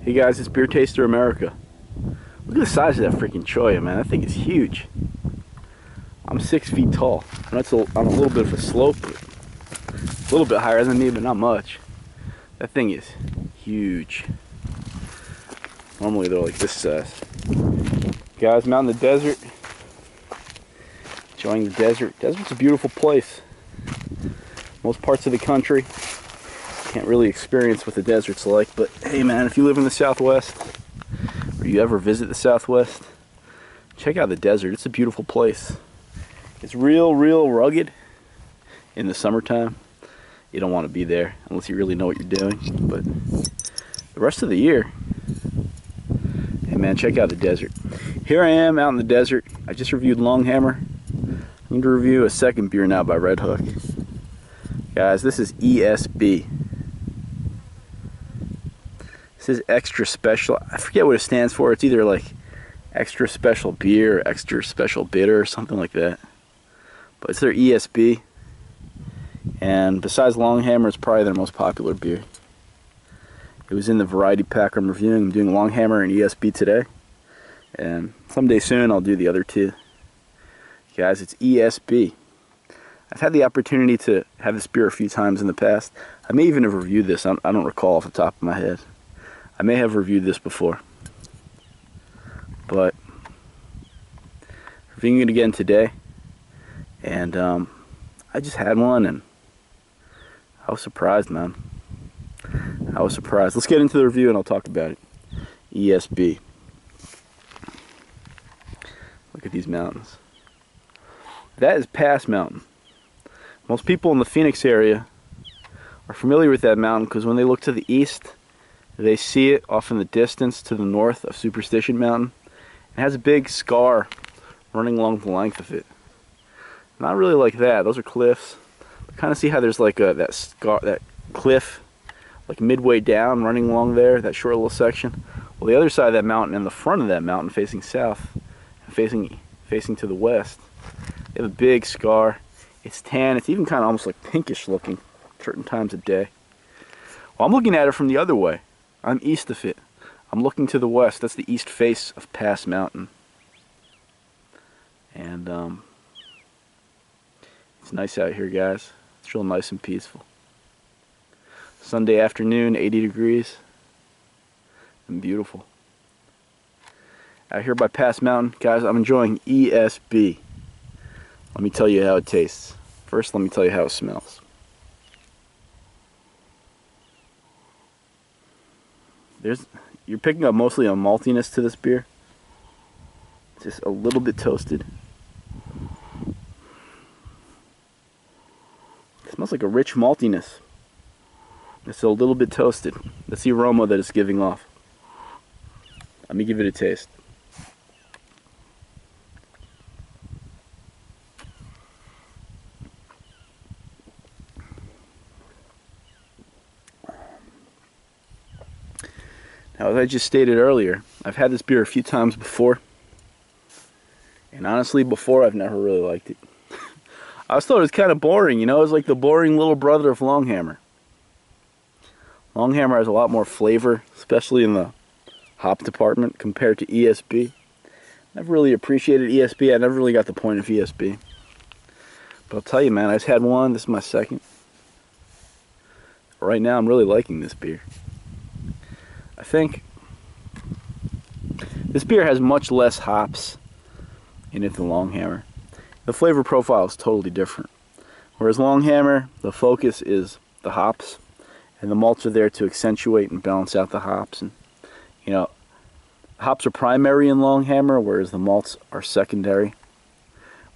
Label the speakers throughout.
Speaker 1: Hey guys, it's Beer Taster America. Look at the size of that freaking choya, man. That thing is huge. I'm 6 feet tall. I know it's on a little bit of a slope, but a little bit higher than me, but not much. That thing is huge. Normally they're like this size. Guys, I'm out in the desert. Enjoying the desert. Desert's a beautiful place. Most parts of the country can't really experience what the desert's like, but hey man, if you live in the Southwest or you ever visit the Southwest, check out the desert. It's a beautiful place. It's real rugged in the summertime. You don't want to be there unless you really know what you're doing, but the rest of the year, hey man, check out the desert. Here I am out in the desert. I just reviewed Longhammer. I'm going to review a second beer now by Red Hook. Guys, this is ESB. This is extra special. I forget what it stands for. It's either like extra special beer or extra special bitter or something like that. But it's their ESB. And besides Longhammer, it's probably their most popular beer. It was in the variety pack I'm reviewing. I'm doing Longhammer and ESB today. And someday soon I'll do the other two. Guys, it's ESB. I've had the opportunity to have this beer a few times in the past. I may even have reviewed this. I don't recall off the top of my head. I may have reviewed this before. But reviewing it again today. And I just had one and I was surprised, man. I was surprised. Let's get into the review and I'll talk about it. ESB. Look at these mountains. That is Pass Mountain. Most people in the Phoenix area are familiar with that mountain because when they look to the east, they see it off in the distance to the north of Superstition Mountain. It has a big scar running along the length of it. Not really like that. Those are cliffs. But kind of see how there's like that cliff, like midway down, running along there, that short little section. Well, the other side of that mountain and the front of that mountain, facing south, and facing to the west, they have a big scar. It's tan. It's even kind of almost like pinkish looking certain times of day. Well, I'm looking at it from the other way. I'm east of it. I'm looking to the west. That's the east face of Pass Mountain. And it's nice out here, guys. It's real nice and peaceful. Sunday afternoon, 80 degrees. And beautiful. Out here by Pass Mountain, guys, I'm enjoying ESB. Let me tell you how it tastes. First, let me tell you how it smells. You're picking up mostly a maltiness to this beer. It's just a little bit toasted. It smells like a rich maltiness. It's a little bit toasted. That's the aroma that it's giving off. Let me give it a taste. Now, as I just stated earlier, I've had this beer a few times before. And honestly, before I've never really liked it. I always thought it was kind of boring, you know? It was like the boring little brother of Longhammer. Longhammer has a lot more flavor, especially in the hop department, compared to ESB. Never really appreciated ESB. I never really got the point of ESB. But I'll tell you, man, I just had one. This is my second. Right now, I'm really liking this beer. I think this beer has much less hops in it than Longhammer. The flavor profile is totally different. Whereas Longhammer, the focus is the hops, and the malts are there to accentuate and balance out the hops. And you know, hops are primary in Longhammer, whereas the malts are secondary.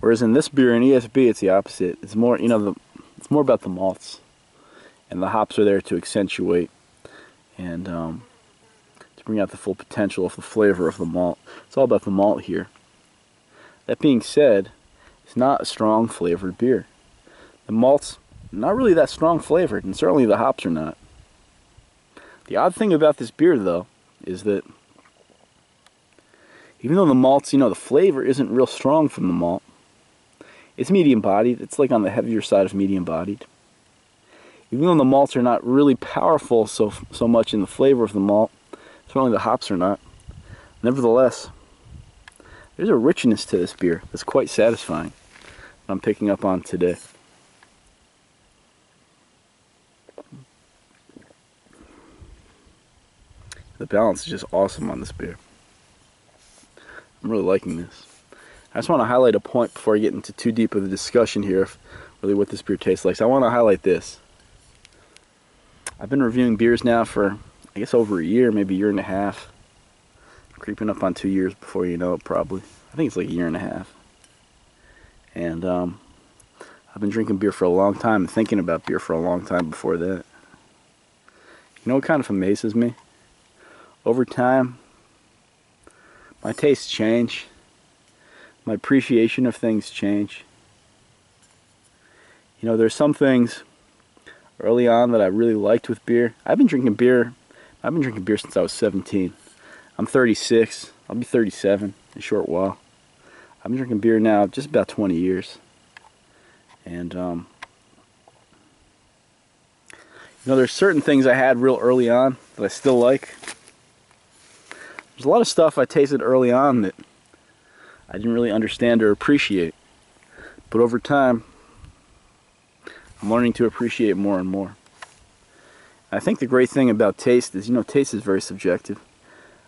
Speaker 1: Whereas in this beer in ESB, it's the opposite. It's more, you know, it's more about the malts, and the hops are there to accentuate and to bring out the full potential of the flavor of the malt. It's all about the malt here. That being said, it's not a strong flavored beer. The malt's not really that strong flavored, and certainly the hops are not. The odd thing about this beer, though, is that even though the malt's, you know, the flavor isn't real strong from the malt, it's medium bodied. It's like on the heavier side of medium bodied. Even though the malts are not really powerful so much in the flavor of the malt, Certainly the hops are not. Nevertheless, there's a richness to this beer that's quite satisfying that I'm picking up on today. The balance is just awesome on this beer. I'm really liking this. I just want to highlight a point before I get into too deep of the discussion here of really what this beer tastes like. So I want to highlight this. I've been reviewing beers now for, I guess, over a year, maybe a year and a half. Creeping up on 2 years before you know it, probably. I think it's like a year and a half. And I've been drinking beer for a long time and thinking about beer for a long time before that. You know what kind of amazes me? Over time, my tastes change. My appreciation of things change. You know, there's some things early on that I really liked with beer. I've been drinking beer since I was 17. I'm 36. I'll be 37 in a short while. I've been drinking beer now just about 20 years. And, you know, there's certain things I had real early on that I still like. There's a lot of stuff I tasted early on that I didn't really understand or appreciate. But over time, I'm learning to appreciate more and more. I think the great thing about taste is, you know, taste is very subjective.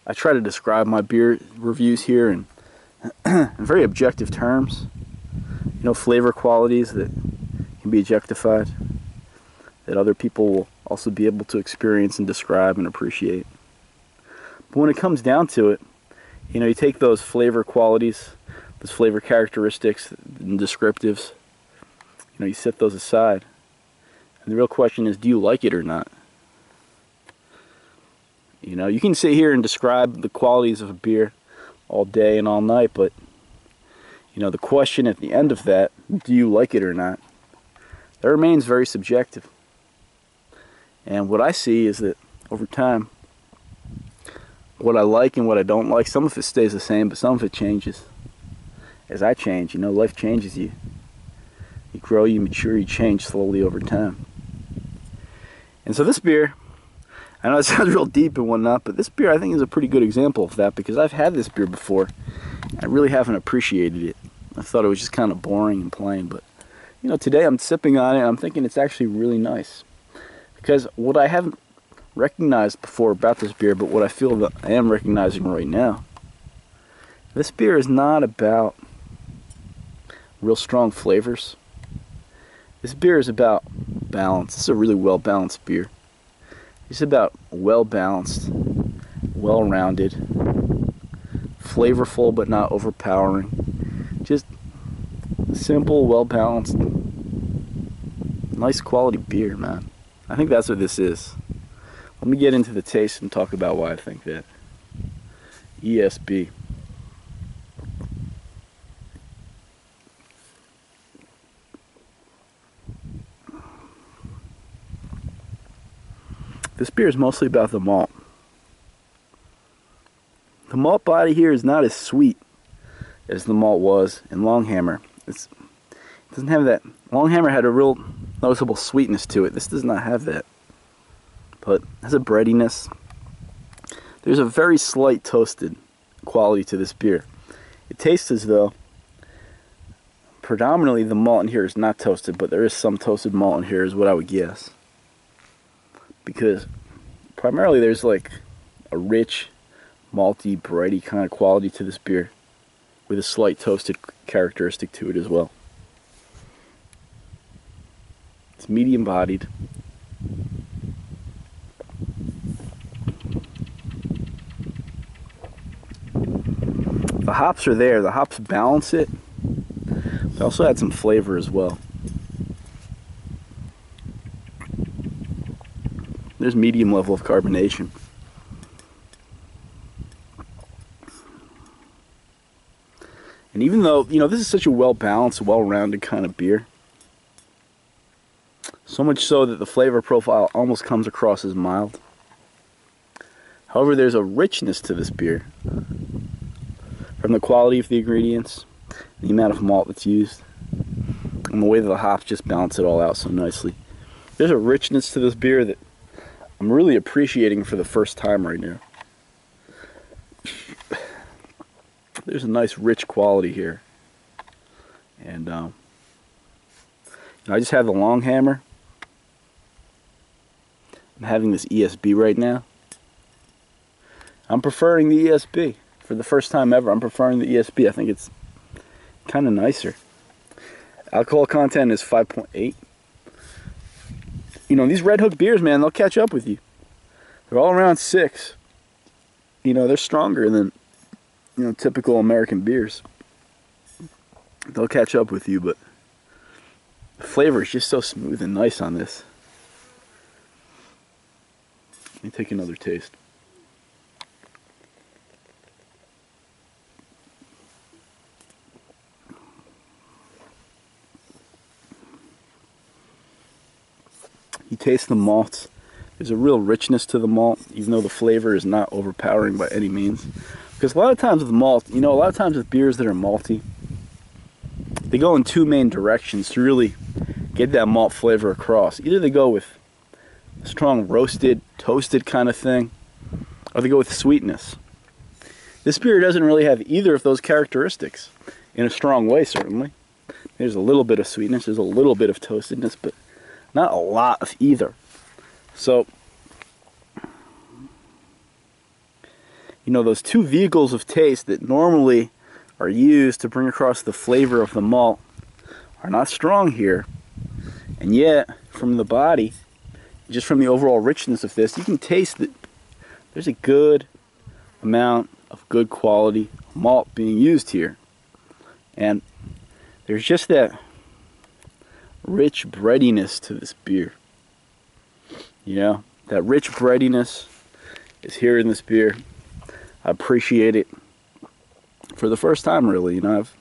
Speaker 1: I try to describe my beer reviews here in very objective terms. You know, flavor qualities that can be objectified, that other people will also be able to experience and describe and appreciate. But when it comes down to it, you know, you take those flavor qualities, those flavor characteristics and descriptives, you know, you set those aside. And the real question is, do you like it or not? You know, you can sit here and describe the qualities of a beer all day and all night, but, you know, the question at the end of that, do you like it or not, that remains very subjective. And what I see is that over time, what I like and what I don't like, some of it stays the same, but some of it changes. As I change, you know, life changes you. You grow, you mature, you change slowly over time. And so this beer, I know it sounds real deep and whatnot, but this beer I think is a pretty good example of that, because I've had this beer before. I really haven't appreciated it. I thought it was just kind of boring and plain, but, you know, today I'm sipping on it and I'm thinking it's actually really nice. Because what I haven't recognized before about this beer, but what I feel that I am recognizing right now, this beer is not about real strong flavors. This beer is about balance. This is a really well balanced beer. It's about well balanced, well rounded, flavorful but not overpowering. Just simple, well balanced, nice quality beer, man. I think that's what this is. Let me get into the taste and talk about why I think that. ESB. This beer is mostly about the malt. The malt body here is not as sweet as the malt was in Longhammer. It doesn't have that. Longhammer had a real noticeable sweetness to it. This does not have that. But it has a breadiness. There's a very slight toasted quality to this beer. It tastes as though predominantly the malt in here is not toasted, but there is some toasted malt in here is what I would guess. Because primarily there's like a rich, malty, bready kind of quality to this beer with a slight toasted characteristic to it as well. It's medium bodied. The hops are there. The hops balance it. They also add some flavor as well. There's medium level of carbonation. And even though, you know, this is such a well-balanced, well-rounded kind of beer, so much so that the flavor profile almost comes across as mild. However, there's a richness to this beer from the quality of the ingredients, the amount of malt that's used, and the way that the hops just balance it all out so nicely. There's a richness to this beer that I'm really appreciating for the first time right now. there's a nice rich quality here. And I just have the long hammer. I'm having this ESB right now. I'm preferring the ESB. For the first time ever, I'm preferring the ESB. I think it's kind of nicer. Alcohol content is 5.8. You know, these Red Hook beers, man, they'll catch up with you. They're all around 6. You know, they're stronger than, you know, typical American beers. They'll catch up with you, but the flavor is just so smooth and nice on this. Let me take another taste. You taste the malts. There's a real richness to the malt, even though the flavor is not overpowering by any means. Because a lot of times with malt, you know, a lot of times with beers that are malty, they go in two main directions to really get that malt flavor across. Either they go with a strong roasted, toasted kind of thing, or they go with sweetness. This beer doesn't really have either of those characteristics in a strong way, certainly. There's a little bit of sweetness, there's a little bit of toastedness, but not a lot of either. So, you know, those two vehicles of taste that normally are used to bring across the flavor of the malt are not strong here. And yet, from the body, just from the overall richness of this, you can taste that there's a good amount of good quality malt being used here. And there's just that rich breadiness to this beer. You know, that rich breadiness is here in this beer. I appreciate it for the first time, really. You know, I've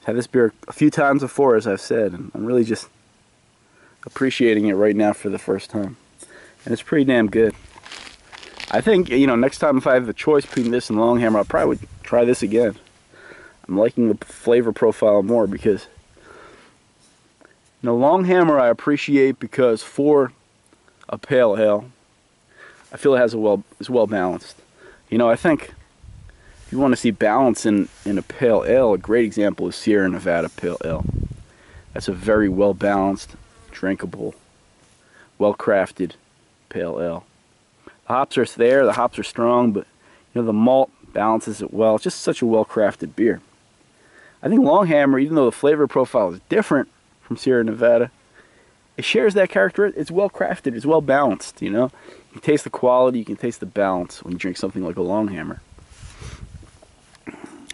Speaker 1: had this beer a few times before, as I've said, and I'm really just appreciating it right now for the first time. And it's pretty damn good. I think, you know, next time if I have the choice between this and Longhammer, I probably would try this again. I'm liking the flavor profile more because, you know, Longhammer I appreciate because for a pale ale, I feel it has is well balanced. You know, I think if you want to see balance in a pale ale, a great example is Sierra Nevada Pale Ale. That's a very well balanced, drinkable, well crafted pale ale. The hops are there, the hops are strong, but you know, the malt balances it well. It's just such a well crafted beer. I think Longhammer, even though the flavor profile is different from Sierra Nevada, it shares that character. It's well crafted, it's well balanced, you know. You can taste the quality, you can taste the balance when you drink something like a Longhammer.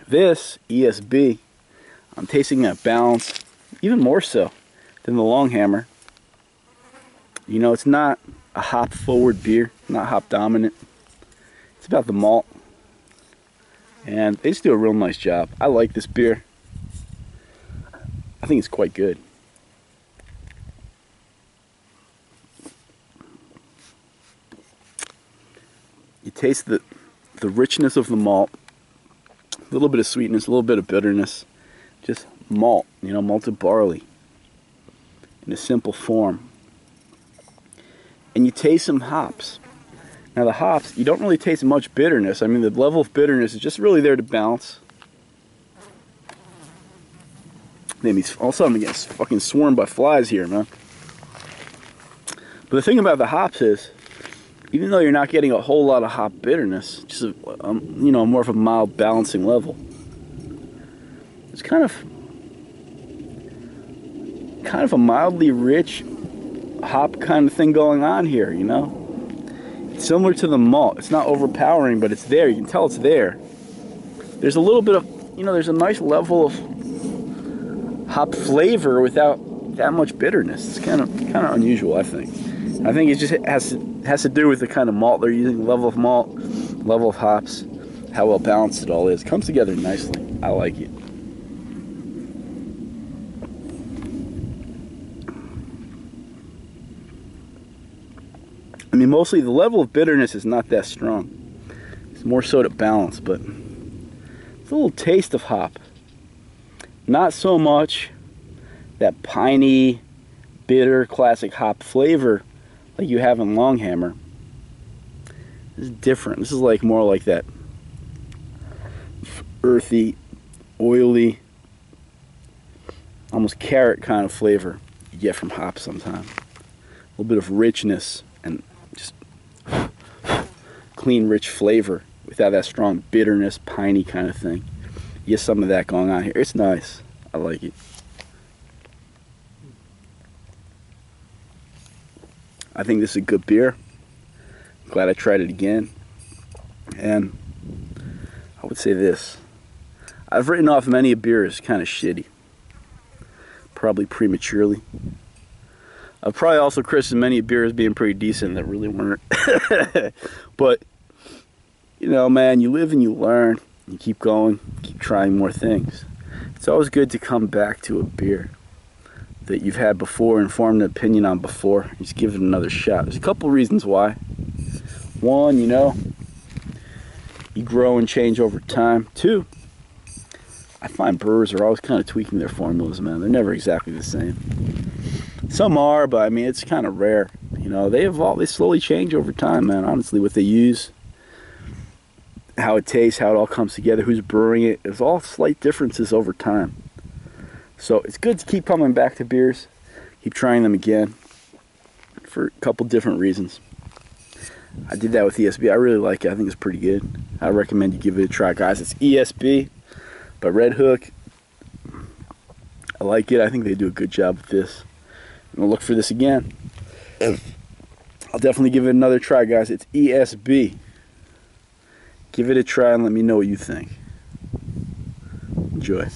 Speaker 1: This ESB, I'm tasting that balance even more so than the Longhammer. You know, it's not a hop forward beer, not hop dominant. It's about the malt. And they just do a real nice job. I like this beer. I think it's quite good. You taste the richness of the malt, a little bit of sweetness, a little bit of bitterness, just malt, you know, malted barley in a simple form. And you taste some hops. Now the hops, you don't really taste much bitterness. I mean, the level of bitterness is just really there to balance. All of a sudden I'm getting fucking swarmed by flies here, man. But the thing about the hops is, even though you're not getting a whole lot of hop bitterness, just a, you know, more of a mild balancing level, it's kind of a mildly rich hop kind of thing going on here, you know. It's similar to the malt. It's not overpowering, but it's there. You can tell it's there. There's a little bit of, you know, there's a nice level of hop flavor without that much bitterness. It's kind of unusual, I think. I think it just has to do with the kind of malt they're using, level of malt, level of hops, how well balanced it all is. It comes together nicely. I like it. I mean, mostly the level of bitterness is not that strong. It's more so to balance, but it's a little taste of hop. Not so much that piney, bitter, classic hop flavor like you have in Longhammer. This is different. This is like more like that earthy, oily, almost carrot kind of flavor you get from hops sometimes. A little bit of richness and just clean, rich flavor without that strong bitterness, piney kind of thing. You get some of that going on here. It's nice. I like it. I think this is a good beer. Glad I tried it again. And I would say this. I've written off many a beer as kind of shitty. Probably prematurely. I've probably also christened many a beer as being pretty decent that really weren't. But, you know, man, you live and you learn. You keep going, keep trying more things. It's always good to come back to a beer that you've had before and formed an opinion on before. Just give it another shot. There's a couple reasons why. One, you know, you grow and change over time. Two, I find brewers are always kind of tweaking their formulas, man. They're never exactly the same. Some are, but I mean, it's kind of rare. You know, they evolve, they slowly change over time, man. Honestly, what they use, how it tastes, how it all comes together, who's brewing it, there's all slight differences over time. So it's good to keep coming back to beers, keep trying them again for a couple different reasons. I did that with ESB. I really like it. I think it's pretty good. I recommend you give it a try, guys. It's ESB by Red Hook. I like it. I think they do a good job with this. I'm going to look for this again. I'll definitely give it another try, guys. It's ESB. Give it a try and let me know what you think. Enjoy.